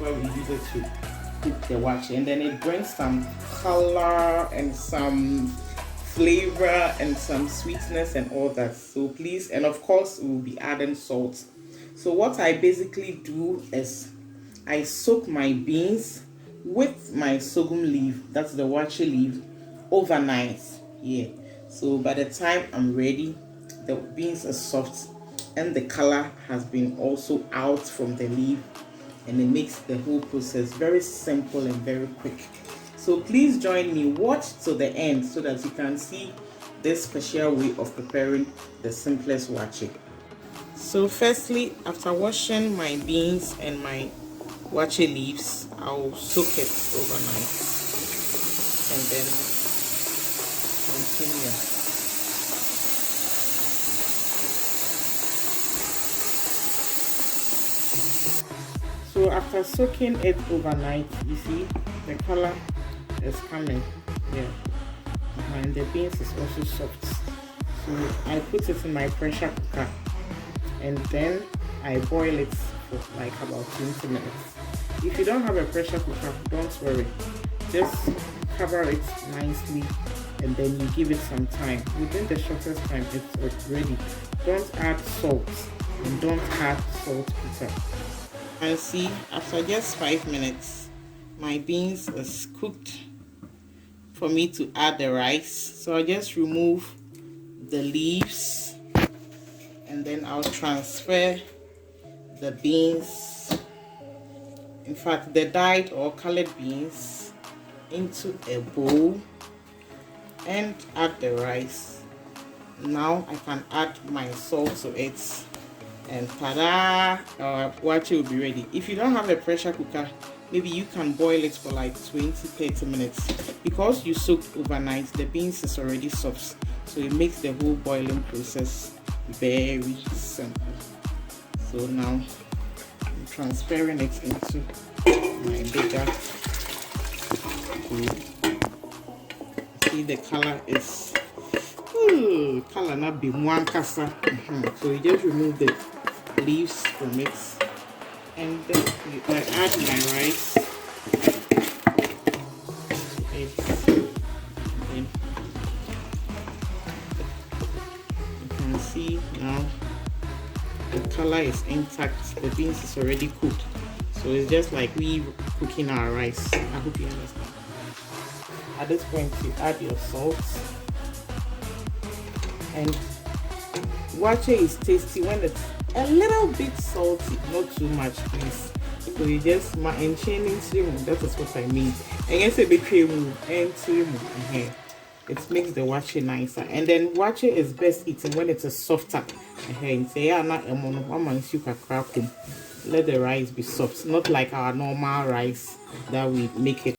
where we use it to cook the waakye, and then it brings some color and some flavor and some sweetness and all that. So please, and of course we will be adding salt. So what I basically do is I soak my beans with my sorghum leaf, that's the waakye leaf, overnight. Yeah, so by the time I'm ready, the beans are soft and the color has been also out from the leaf, and it makes the whole process very simple and very quick. So please join me, watch to the end so that you can see this special way of preparing the simplest waakye. So firstly, after washing my beans and my waakye leaves, I'll soak it overnight and then continue. So after soaking it overnight, you see the color is coming. Yeah, and the beans is also soft. So I put it in my pressure cooker and then I boil it for like about 20 minutes. If you don't have a pressure cooker, don't worry, just cover it nicely and then you give it some time. Within the shortest time it's ready. Don't add salt and don't add saltpeter. And see, after just 5 minutes my beans is cooked for me to add the rice. So I'll just remove the leaves and then I'll transfer the beans, in fact the dyed or colored beans, into a bowl and add the rice. Now I can add my salt to it and ta-da, our waakye will be ready. If you don't have a pressure cooker, maybe you can boil it for like 20-30 minutes. Because you soaked overnight, the beans is already soft, so it makes the whole boiling process very simple. So now I'm transferring it into my bigger bowl. See, the color is color not be one kasa. So you just remove the leaves from it and then I add my rice. And you can see now the color is intact, the beans is already cooked, so it's just like we cooking our rice. I hope you understand. At this point you add your salt, and waakye is tasty when it's a little bit salty, not too much please. So you just that is what I mean. And yes, a bit it makes the waakye nicer. And then waakye is best eaten when it is softer. Let the rice be soft, not like our normal rice that we make it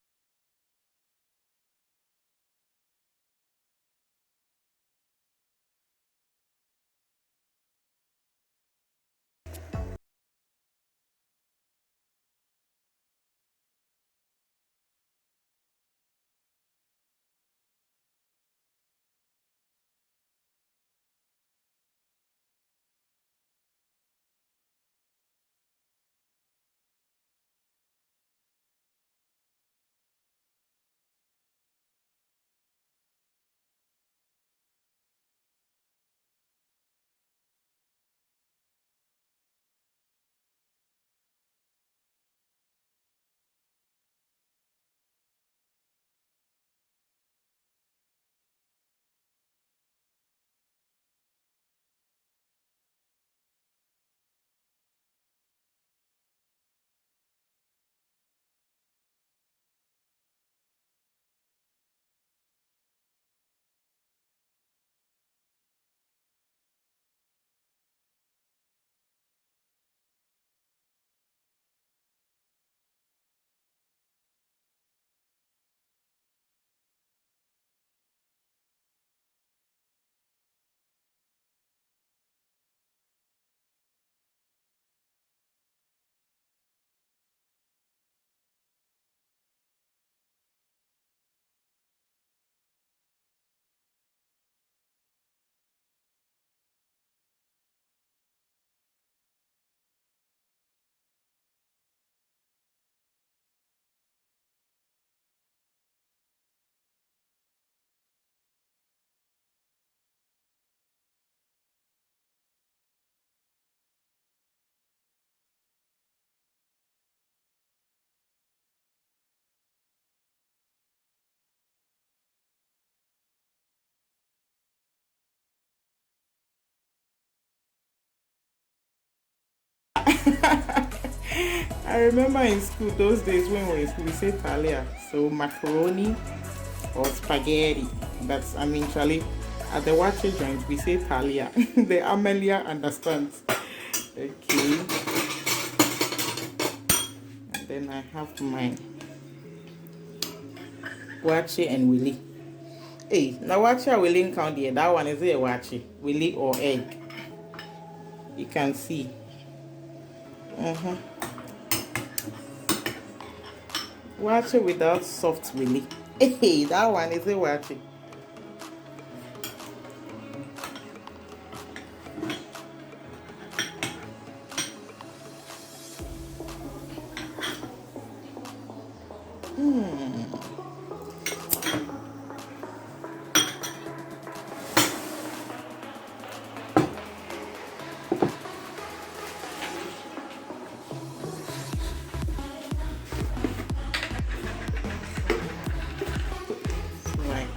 I remember in school those days when we say thalia, so macaroni or spaghetti. That's Charlie, at the Waakye joint we say thalia. The Amelia understands. Okay. And then I have my Waakye and willy. Hey, now Waakye willy count here. That one is a Waakye willy or egg. You can see. Waakye without soft willy. Hey, that one is a Waakye.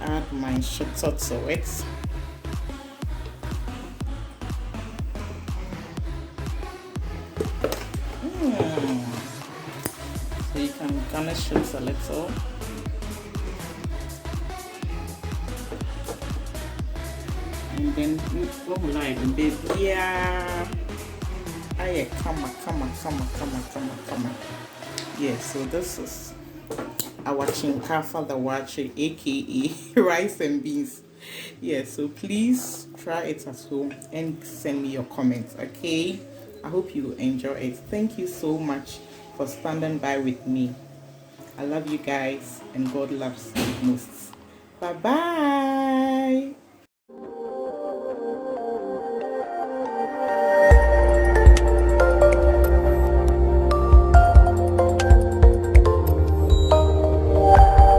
Add my shito to it. So you can garnish it a little. And then what will I do, baby? Yeah. Come on. Yeah, so this is our chinkafa the Waakye, aka rice and beans. Yeah, so please try it at home and send me your comments. Okay, I hope you enjoy it. Thank you so much for standing by with me. I love you guys, and God loves you most. Bye bye.